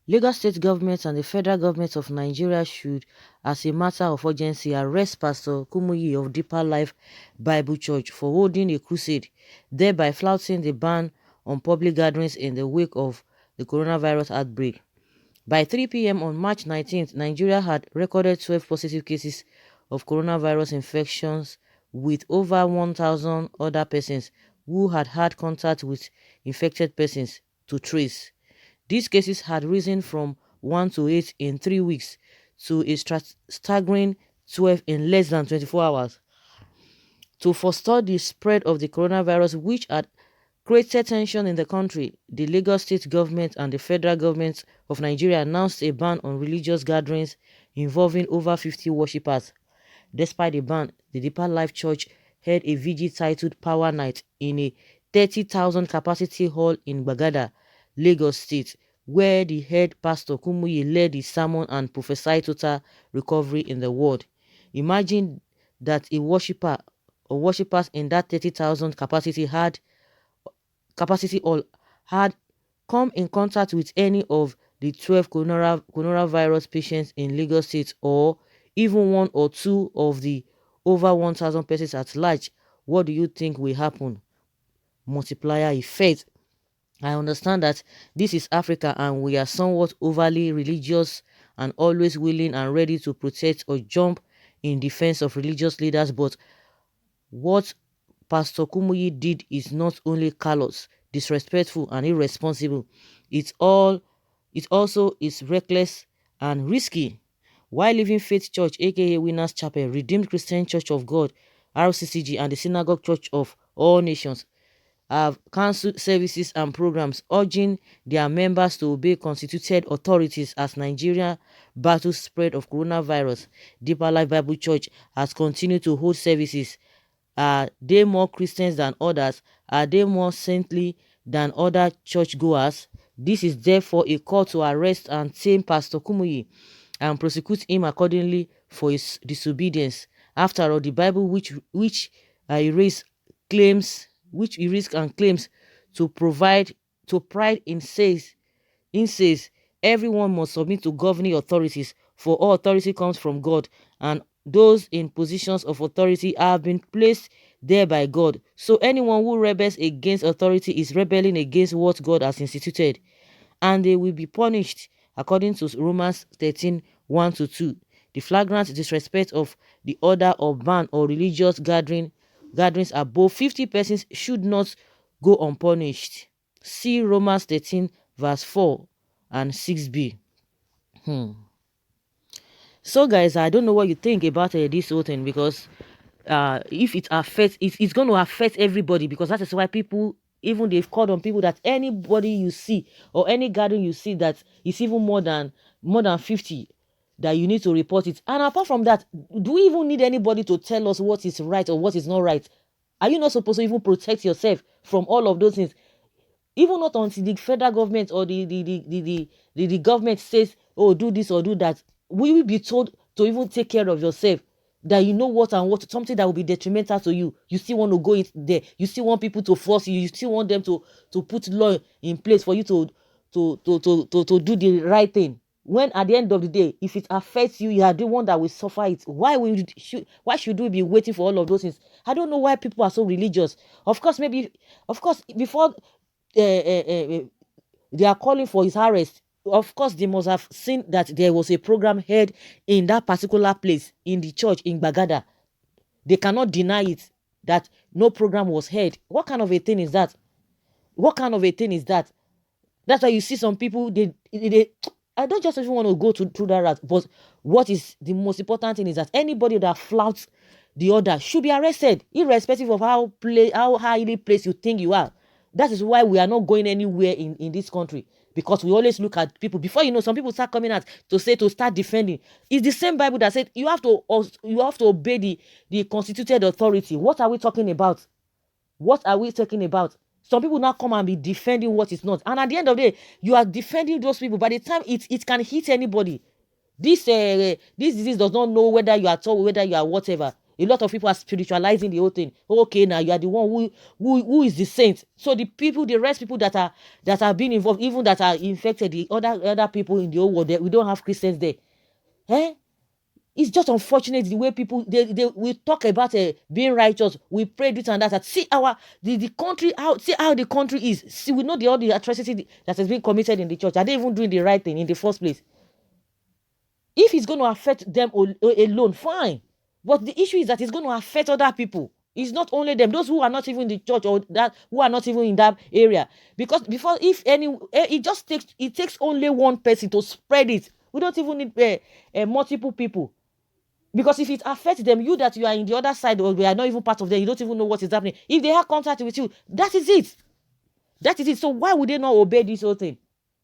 Lagos state government and the federal government of Nigeria should, as a matter of urgency, arrest Pastor Kumuyi of Deeper Life Bible Church for holding a crusade, thereby flouting the ban on public gatherings in the wake of the coronavirus outbreak. By 3 p.m. on March 19th, Nigeria had recorded 12 positive cases of coronavirus infections, with over 1,000 other persons who had had contact with infected persons to trace. These cases had risen from 1 to 8 in 3 weeks to a staggering 12 in less than 24 hours. To forestall the spread of the coronavirus, which had created tension in the country, the Lagos state government and the federal government of Nigeria announced a ban on religious gatherings involving over 50 worshippers. Despite the ban, the Deeper Life Church held a vigil titled Power Night in a 30,000 capacity hall in Gbagada, Lagos State, where the head pastor Kumuyi led the sermon and prophesied total recovery in the world. Imagine that a worshipper or worshippers in that 30,000 capacity hall had come in contact with any of the 12 coronavirus patients in Lagos State, or even one or two of the over 1,000 persons at large, what do you think will happen? Multiplier effect. I understand that this is Africa and we are somewhat overly religious and always willing and ready to protect or jump in defense of religious leaders, but what Pastor Kumuyi did is not only callous, disrespectful, and irresponsible. It also is reckless and risky. While Living Faith Church, aka Winners Chapel, Redeemed Christian Church of God, RCCG, and the Synagogue Church of All Nations have cancelled services and programs, urging their members to obey constituted authorities as Nigeria battles spread of coronavirus. Deeper Life Bible Church has continued to hold services. Are they more Christians than others? Are they more saintly than other churchgoers? This is therefore a call to arrest and tame Pastor Kumuyi and prosecute him accordingly for his disobedience. After all, the Bible, erase which he risks and claims to provide to pride in says everyone must submit to governing authorities, for all authority comes from God, and those in positions of authority have been placed there by God. So anyone who rebels against authority is rebelling against what God has instituted, and they will be punished according to Romans 13 to 2. The flagrant disrespect of the order of ban or religious gatherings above 50 persons should not go unpunished. See Romans 13 verse 4 and 6b. So guys, I don't know what you think about this whole thing, because if it affects it's going to affect everybody, because that is why people, even they've called on people that anybody you see or any gathering you see that is even more than 50, that you need to report it. And apart from that, do we even need anybody to tell us what is right or what is not right? Are you not supposed to even protect yourself from all of those things? Even not until the federal government or the government says, oh, do this or do that, we will be told to even take care of yourself, that you know what and what, something that will be detrimental to you. You still want to go in there, you still want people to force you, you still want them to put law in place for you to do the right thing, when at the end of the day, if it affects you, you are the one that will suffer it. Why should we be waiting for all of those things? I don't know why people are so religious. Of course, before they are calling for his arrest, of course they must have seen that there was a program held in that particular place in the church in Bagada. They cannot deny it, that no program was held. What kind of a thing is that? What kind of a thing is that? That's why you see some people, they I don't just even want to go through that route, but what is the most important thing is that anybody that flouts the order should be arrested, irrespective of how highly placed you think you are. That is why we are not going anywhere in this country, because we always look at people. Before you know, some people start coming out to start defending. It's the same Bible that said you have to obey the constituted authority. What are we talking about? What are we talking about? Some people now come and be defending what is not. And at the end of the day, you are defending those people. By the time it can hit anybody. This disease does not know whether you are tall, whether you are whatever. A lot of people are spiritualizing the whole thing. Okay, now you are the one who is the saint. So the people, the rest people that are being involved, even that are infected, the other people in the whole world, we don't have Christians there. Eh? It's just unfortunate the way people they we talk about being righteous. We pray this and that. See the country, how the country is. See, we know all the atrocity that has been committed in the church. Are they even doing the right thing in the first place? If it's going to affect them alone, fine. But the issue is that it's going to affect other people. It's not only them, those who are not even in the church or that who are not even in that area. Because before, if any, it takes only one person to spread it. We don't even need multiple people. Because if it affects them, you that you are in the other side or we are not even part of them, you don't even know what is happening. If they have contact with you, that is it. That is it. So why would they not obey this whole thing?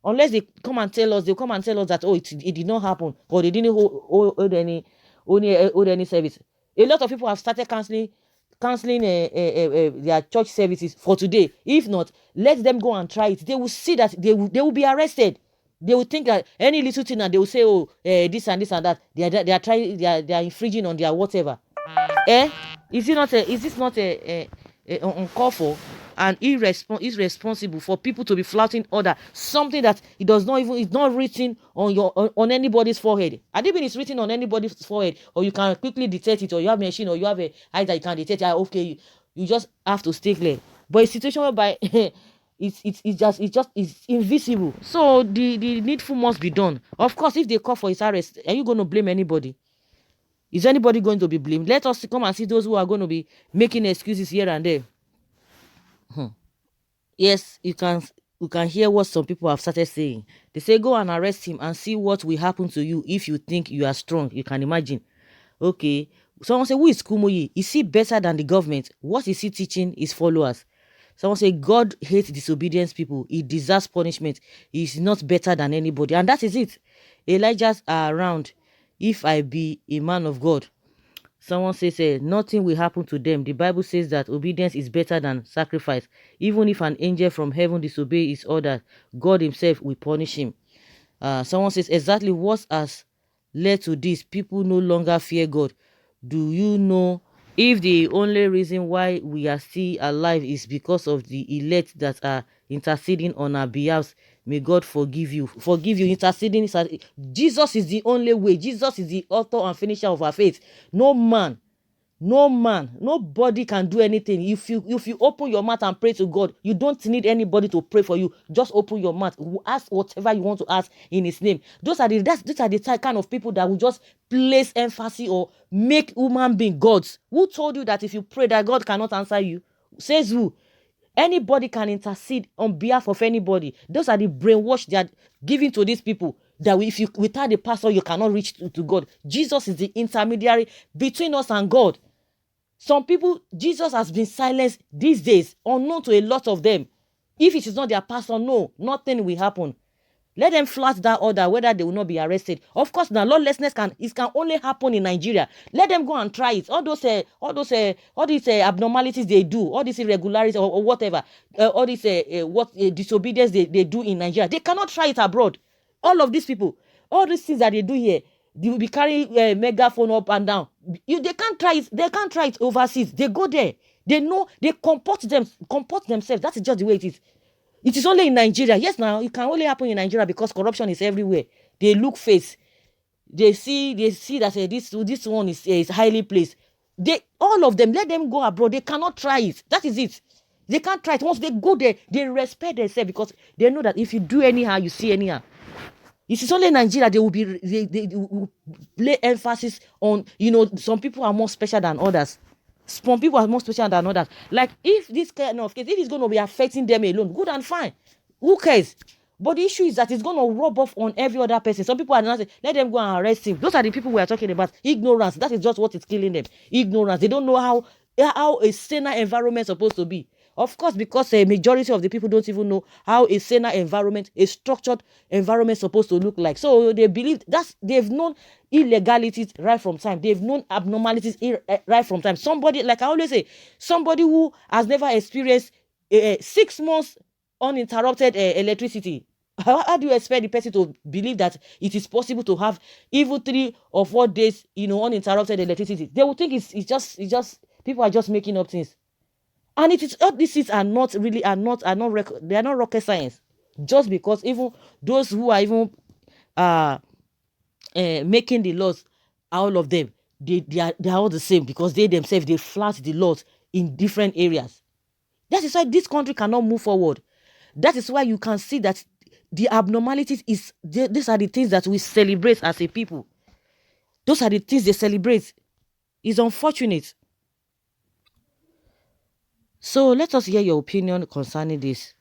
Unless they come and tell us, that, oh, it did not happen, or they didn't hold any service. A lot of people have started canceling their church services for today. If not, let them go and try it. They will see that they will be arrested. They will think that any little thing and they will say, oh, this and this and that. They are infringing on their whatever. Is this not a uncalled for and irresponsible for people to be flouting order, something that it does not even, it's not written on anybody's forehead. I think it's written on anybody's forehead, or you can quickly detect it, or you have a machine, or you have a eye that you can detect it. Okay, you just have to stay clear. But a situation whereby it's invisible. So the needful must be done. Of course, if they call for his arrest, are you going to blame anybody? Is anybody going to be blamed? Let us come and see those who are going to be making excuses here and there. Yes, you can hear what some people have started saying. They say, go and arrest him and see what will happen to you if you think you are strong. You can imagine. Okay. Someone say, who is Kumuyi? Is he better than the government? What is he teaching his followers? Someone say, God hates disobedience people. He deserves punishment. He is not better than anybody. And that is it. Elijahs are around. If I be a man of God. Someone says nothing will happen to them. The Bible says that obedience is better than sacrifice. Even if an angel from heaven disobey his order, God himself will punish him. Someone says exactly what has led to this. People no longer fear God. Do you know if the only reason why we are still alive is because of the elect that are interceding on our behalf? May God forgive you. Interceding. Jesus is the only way. Jesus is the author and finisher of our faith. No man, nobody can do anything. If you open your mouth and pray to God, you don't need anybody to pray for you. Just open your mouth, ask whatever you want to ask in his name. Those are the kind of people that will just place emphasis or make human being gods. Who told you that if you pray that God cannot answer you? Says who? Anybody can intercede on behalf of anybody. Those are the brainwash they are giving to these people, that if you without the pastor you cannot reach to God. Jesus is the intermediary between us and God. Some people, Jesus has been silenced these days, unknown to a lot of them. If it is not their pastor, no, nothing will happen. Let them flat that order, whether they will not be arrested. Of course, now lawlessness can only happen in Nigeria. Let them go and try it. All these abnormalities they do, all these irregularities or whatever, all these disobedience they do in Nigeria, they cannot try it abroad. All of these people, all these things that they do here, they will be carrying a megaphone up and down. They can't try it. They can't try it overseas. They go there. They know they comport themselves. That is just the way it is. It is only in Nigeria. Yes, now it can only happen in Nigeria because corruption is everywhere. They look face. They see that this one is highly placed. All of them, let them go abroad. They cannot try it. That is it. They can't try it. Once they go there, they respect themselves because they know that if you do anyhow, you see anyhow. It is only in Nigeria they will lay emphasis on, some people are more special than others. Some people are more special than others. Like if this kind of case, if it's going to be affecting them alone, good and fine. Who cares? But the issue is that it's going to rub off on every other person. Some people are not saying, let them go and arrest him. Those are the people we are talking about. Ignorance. That is just what is killing them. Ignorance. They don't know how a saner environment is supposed to be. Of course, because a majority of the people don't even know how a saner environment, a structured environment is supposed to look like. So they believe they've known illegalities right from time. They've known abnormalities right from time. Somebody, like I always say, somebody who has never experienced 6 months uninterrupted electricity. How do you expect the person to believe that it is possible to have even 3 or 4 days, uninterrupted electricity? They will think it's just people are just making up things. And it is all these things are not really they are not rocket science. Just because even those who are even uh, making the laws, all of them, they are all the same, because they themselves they flat the laws in different areas. That is why this country cannot move forward. That is why you can see that the abnormalities these are the things that we celebrate as a people. Those are the things they celebrate. It's unfortunate. So let us hear your opinion concerning this.